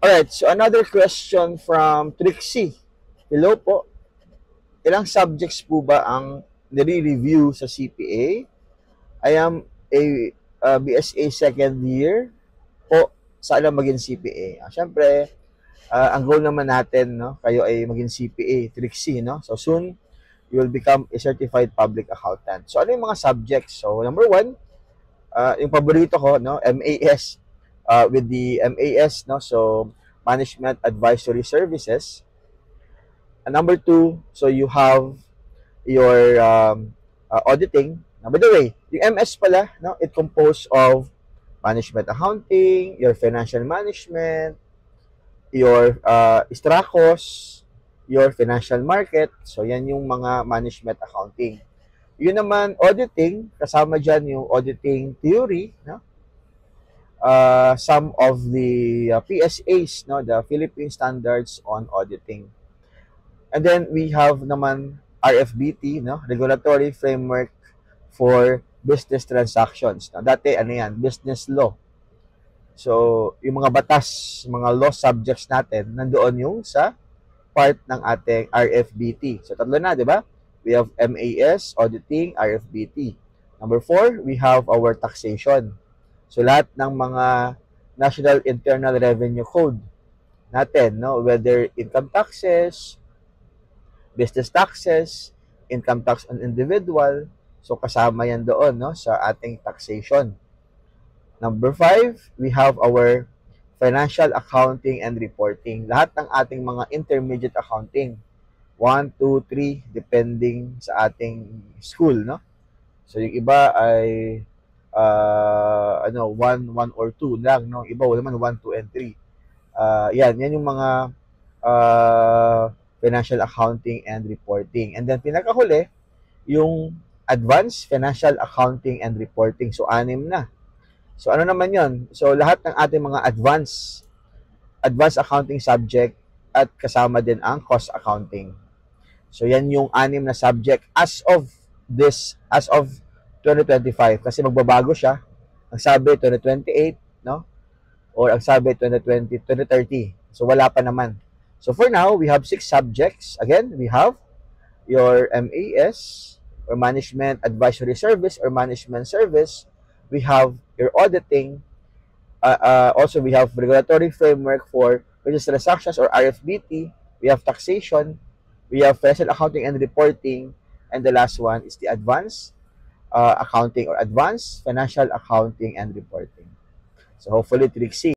Alright, so another question from Trixie. Hello po. Ilang subjects po ba ang nire-review sa CPA? I am a BSA second year po. Sana maging CPA. Siyempre, ang goal naman natin, no, kayo ay maging CPA, Trixie, no? So soon, you will become a certified public accountant. So ano yung mga subjects? So number one, yung paborito ko, no, MAS. With the MAS, no, so Management Advisory Services. And number two, so you have your auditing. Now, by the way, yung MS pala, no, it composed of management accounting, your financial management, your Stracos, your financial market. So, yan yung mga management accounting. Yun naman, auditing, kasama dyan yung auditing theory, no? Some of the PSAs, no, the Philippine Standards on Auditing. And then we have naman RFBT, no, Regulatory Framework for Business Transactions. No, dati ano yan, business law. So, yung mga batas, mga law subjects natin, nandoon yung sa part ng ating RFBT. So, tatlo na, di ba? We have MAS, auditing, RFBT. Number 4, we have our taxation. So, lahat ng mga National Internal Revenue Code natin, no? Whether income taxes, business taxes, income tax on individual, so kasama yan doon, no, sa ating taxation. Number 5, we have our financial accounting and reporting. Lahat ng ating mga intermediate accounting. 1, 2, 3, depending sa ating school, no? So, yung iba ay 1 or 2 lang, no? Iba wala naman 1, 2, and 3. Yan yung mga financial accounting and reporting. And then, pinakahuli, yung advanced financial accounting and reporting. So, 6 na. So, ano naman yon? So, lahat ng ating mga advanced accounting subject at kasama din ang cost accounting. So, yan yung 6 na subject as of 2025. Kasi magbabago siya. Ang sabi, 2028, no? Or ang sabi, 2020, 2030. So, wala pa naman. So, for now, we have 6 subjects. Again, we have your MAS, or Management Advisory Service, or Management Service. We have your auditing. Also, we have Regulatory Framework for Business Transactions, or RFBT. We have taxation. We have financial accounting and reporting. And the last one is the advanced accounting, or advanced financial accounting and reporting. So hopefully, Trixie,